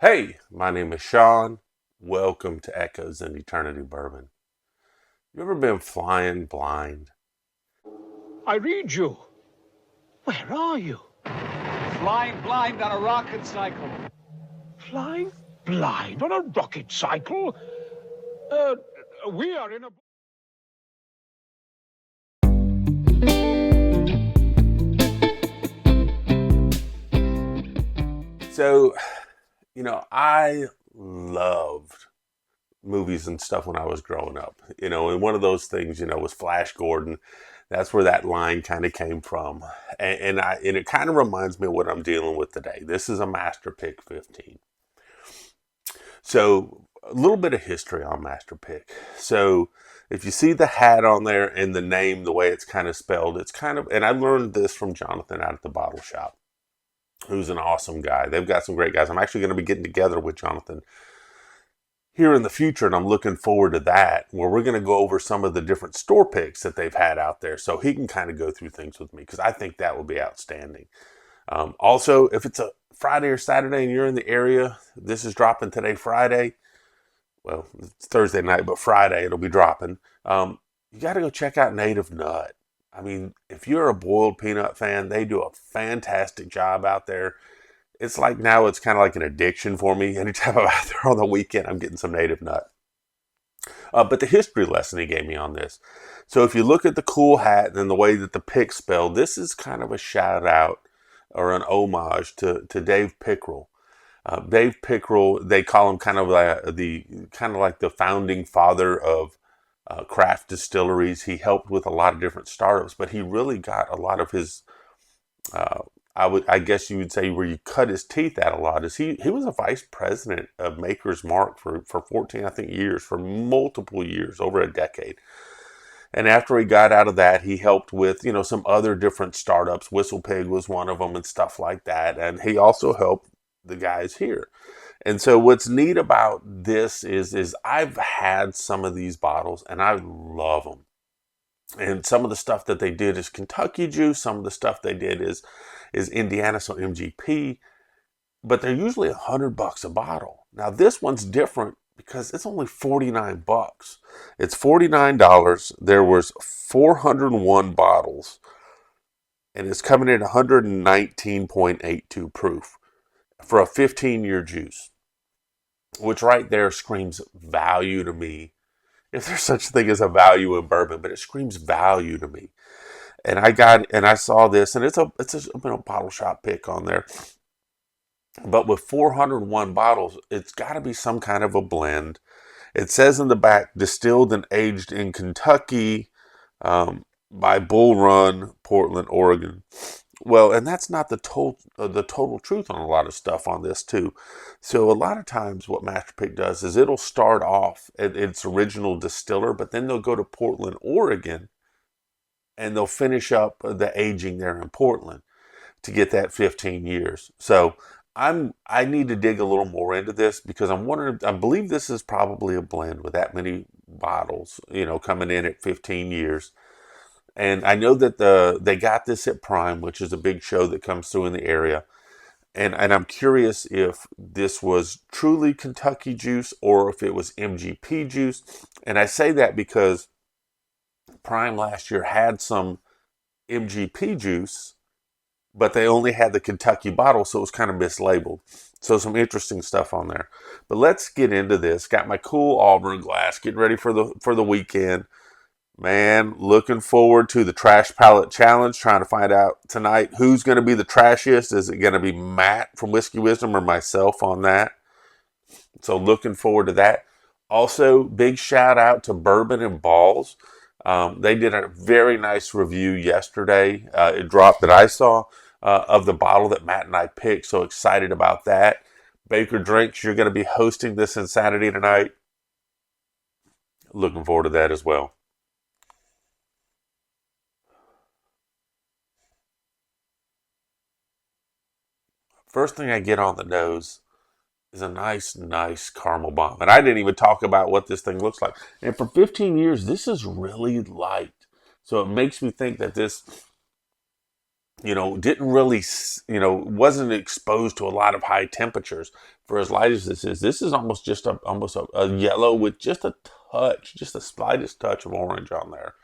Hey, my name is Sean. Welcome to Echoes in Eternity Bourbon. You ever been flying blind? I read you. Where are you? Flying blind on a rocket cycle. Flying blind on a rocket cycle? Uh, we are in a... So, I loved movies and stuff when I was growing up. And one of those things, was Flash Gordon. That's where that line kind of came from. And it kind of reminds me of what I'm dealing with today. This is a Master Pick 15. So, a little bit of history on Master Pick. So, if you see the hat on there and the name, the way it's kind of spelled, it's kind of, and I learned this from Jonathan out at the bottle shop, who's an awesome guy. They've got some great guys. I'm actually going to be getting together with Jonathan here in the future, and I'm looking forward to that, where we're going to go over some of the different store picks that they've had out there so he can kind of go through things with me, because I think that will be outstanding. Also, if it's a Friday or Saturday and you're in the area, this is dropping today, Friday. Well, it's Thursday night, but Friday it'll be dropping. You got to go check out Native Nut. I mean, if you're a boiled peanut fan, they do a fantastic job out there. It's like now it's kind of like an addiction for me. Anytime I'm out there on the weekend, I'm getting some Native Nut. But the history lesson he gave me on this. So if you look at the cool hat and the way that the pick spelled, this is kind of a shout out or an homage to Dave Pickerel. Dave Pickerel, they call him kind of like the founding father of craft distilleries. He helped with a lot of different startups, but he really got a lot of his. Uh, I guess you would say where you cut his teeth at a lot is he was a vice president of Maker's Mark for 14 I think years, for multiple years, over a decade. And after he got out of that, he helped with, some other different startups. Whistle Pig was one of them and stuff like that. And he also helped the guys here. And so what's neat about this is I've had some of these bottles and I love them. And some of the stuff that they did is Kentucky juice. Some of the stuff they did is Indiana, so MGP. But they're usually $100 a bottle. Now this one's different because it's only $49. It's $49. There was 401 bottles, and it's coming in 119.82 proof for a 15-year juice, which right there screams value to me. If there's such a thing as a value in bourbon, but it screams value to me. And I saw this, and it's a bottle shop pick on there. But with 401 bottles, it's got to be some kind of a blend. It says in the back, distilled and aged in Kentucky by Bull Run, Portland, Oregon. Well, and that's not the total truth on a lot of stuff on this too. So a lot of times what Master Pick does is it'll start off at its original distiller, but then they'll go to Portland, Oregon, and they'll finish up the aging there in Portland to get that 15 years. So I need to dig a little more into this because I'm wondering. I believe this is probably a blend with that many bottles, coming in at 15 years. And I know that they got this at Prime, which is a big show that comes through in the area. And I'm curious if this was truly Kentucky juice or if it was MGP juice. And I say that because Prime last year had some MGP juice, but they only had the Kentucky bottle, so it was kind of mislabeled. So some interesting stuff on there. But let's get into this. Got my cool Auburn glass, getting ready for the weekend. Man, looking forward to the Trash Palette Challenge, trying to find out tonight who's going to be the trashiest. Is it going to be Matt from Whiskey Wisdom or myself on that? So looking forward to that. Also, big shout out to Bourbon and Balls. They did a very nice review yesterday. It dropped that I saw of the bottle that Matt and I picked. So excited about that. Baker Drinks, you're going to be hosting this Insanity tonight. Looking forward to that as well. First thing I get on the nose is a nice caramel bomb. And I didn't even talk about what this thing looks like. And for 15 years, this is really light. So it makes me think that this didn't really, wasn't exposed to a lot of high temperatures. For as light as this is almost just a yellow with just a touch, just the slightest touch of orange on there.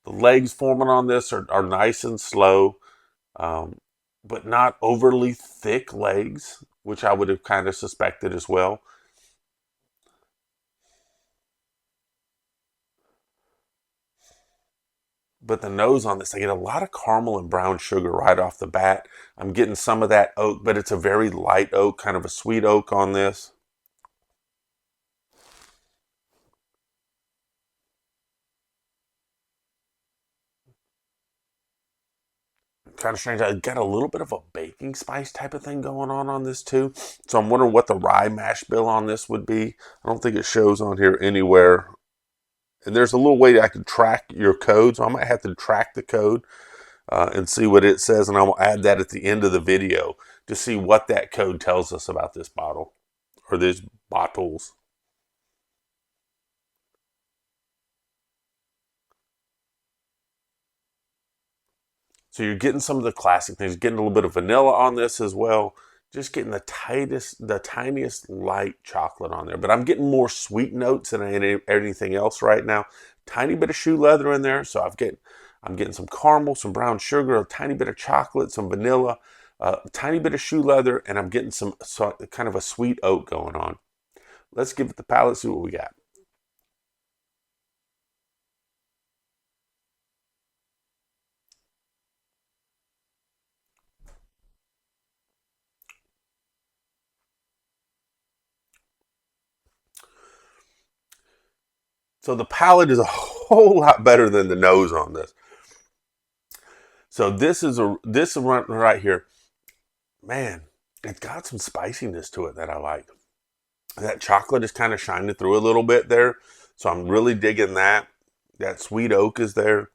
The legs forming on this are nice and slow, but not overly thick legs, which I would have kind of suspected as well. But the nose on this, I get a lot of caramel and brown sugar right off the bat. I'm getting some of that oak, but it's a very light oak, kind of a sweet oak on this. Kind of strange. I got a little bit of a baking spice type of thing going on this too. So I'm wondering what the rye mash bill on this would be. I don't think it shows on here anywhere. And there's a little way I could track your code. So I might have to track the code and see what it says. And I will add that at the end of the video to see what that code tells us about this bottle or these bottles. So you're getting some of the classic things, getting a little bit of vanilla on this as well. Just getting the tiniest light chocolate on there. But I'm getting more sweet notes than anything else right now. Tiny bit of shoe leather in there. So I'm getting some caramel, some brown sugar, a tiny bit of chocolate, some vanilla, a tiny bit of shoe leather, and I'm getting some kind of a sweet oak going on. Let's give it the palate, see what we got. So the palate is a whole lot better than the nose on this. So this one right here, man, it's got some spiciness to it that I like. That chocolate is kind of shining through a little bit there. So I'm really digging that. That sweet oak is there.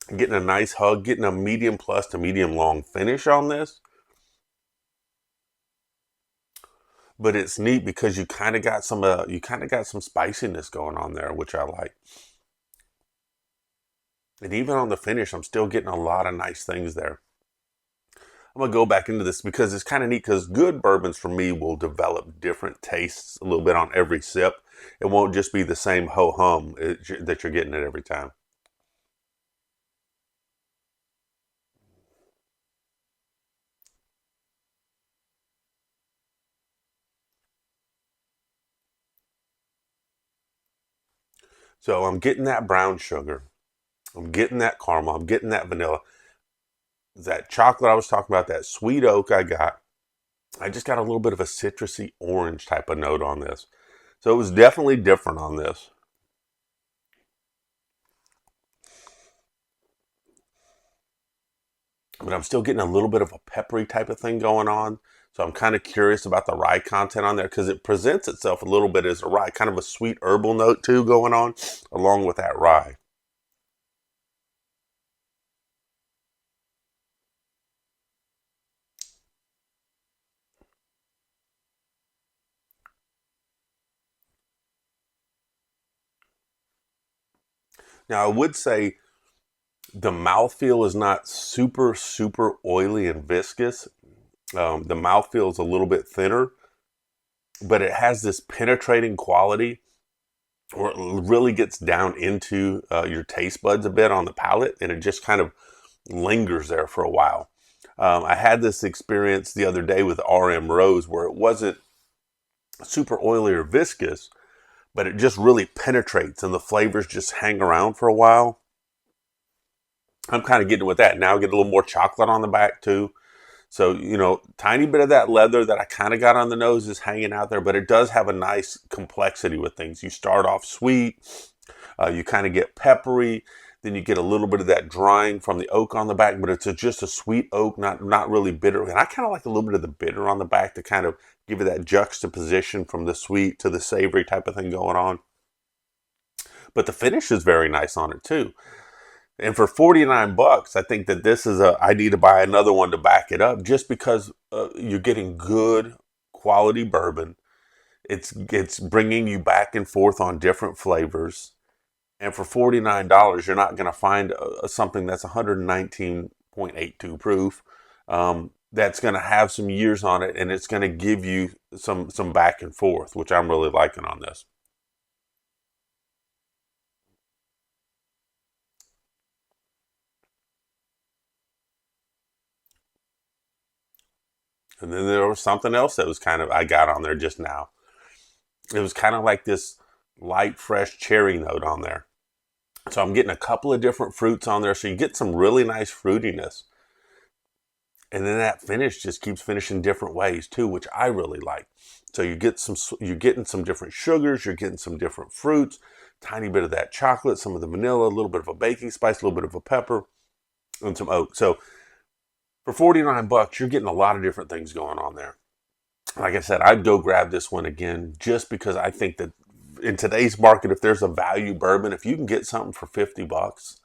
Getting a nice hug, getting a medium plus to medium long finish on this. But it's neat because you kind of got some spiciness going on there, which I like. And even on the finish, I'm still getting a lot of nice things there. I'm going to go back into this because it's kind of neat because good bourbons for me will develop different tastes a little bit on every sip. It won't just be the same ho-hum that you're getting it every time. So I'm getting that brown sugar. I'm getting that caramel. I'm getting that vanilla. That chocolate I was talking about, that sweet oak I got. I just got a little bit of a citrusy orange type of note on this. So it was definitely different on this. But I'm still getting a little bit of a peppery type of thing going on. So I'm kind of curious about the rye content on there because it presents itself a little bit as a rye, kind of a sweet herbal note too going on along with that rye. Now I would say the mouthfeel is not super oily and viscous. The mouthfeel is a little bit thinner, but it has this penetrating quality where it really gets down into your taste buds a bit on the palate, and it just kind of lingers there for a while. I had this experience the other day with RM Rose where it wasn't super oily or viscous, but it just really penetrates and the flavors just hang around for a while. I'm kind of getting with that. Now I get a little more chocolate on the back too. So, tiny bit of that leather that I kind of got on the nose is hanging out there, but it does have a nice complexity with things. You start off sweet, you kind of get peppery, then you get a little bit of that drying from the oak on the back, but it's just a sweet oak, not really bitter. And I kind of like a little bit of the bitter on the back to kind of give it that juxtaposition from the sweet to the savory type of thing going on. But the finish is very nice on it too. And for $49, I think that I need to buy another one to back it up just because you're getting good quality bourbon. It's bringing you back and forth on different flavors. And for $49, you're not going to find something that's 119.82 proof. That's going to have some years on it, and it's going to give you some back and forth, which I'm really liking on this. And then there was something else that was I got on there just now. It was kind of like this light, fresh cherry note on there. So I'm getting a couple of different fruits on there. So you get some really nice fruitiness. And then that finish just keeps finishing different ways too, which I really like. So you're getting some different sugars, you're getting some different fruits, tiny bit of that chocolate, some of the vanilla, a little bit of a baking spice, a little bit of a pepper, and some oat. So for $49, you're getting a lot of different things going on there. Like I said, I'd go grab this one again just because I think that in today's market, if there's a value bourbon, if you can get something for $50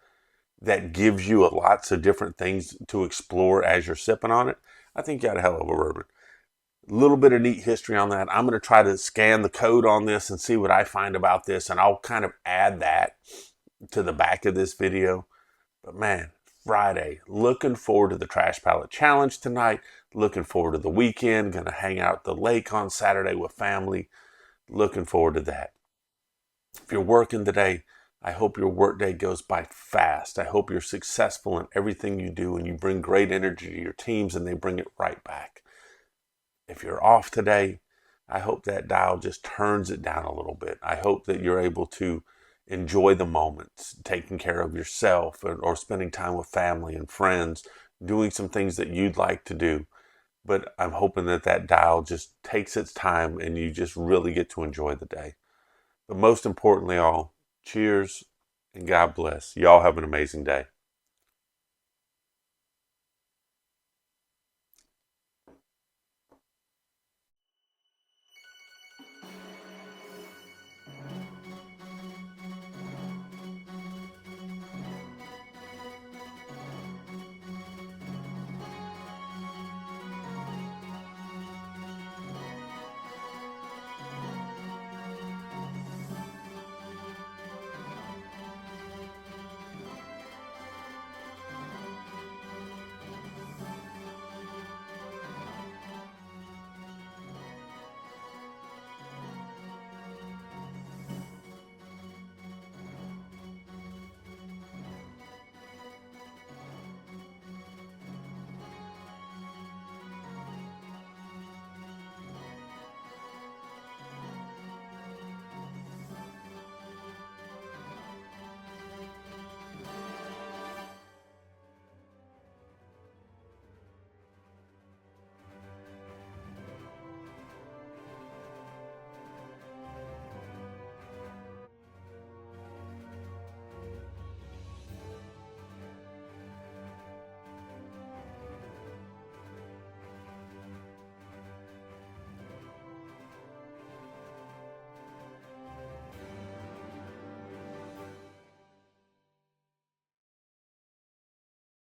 that gives you lots of different things to explore as you're sipping on it, I think you got a hell of a bourbon. A little bit of neat history on that. I'm going to try to scan the code on this and see what I find about this, and I'll kind of add that to the back of this video. But man, Friday, looking forward to the Trash Palette Challenge tonight. Looking forward to the weekend. Going to hang out at the lake on Saturday with family. Looking forward to that. If you're working today, I hope your workday goes by fast. I hope you're successful in everything you do and you bring great energy to your teams and they bring it right back. If you're off today, I hope that dial just turns it down a little bit. I hope that you're able to enjoy the moments, taking care of yourself or spending time with family and friends, doing some things that you'd like to do. But I'm hoping that dial just takes its time and you just really get to enjoy the day. But most importantly all, cheers and God bless. Y'all have an amazing day.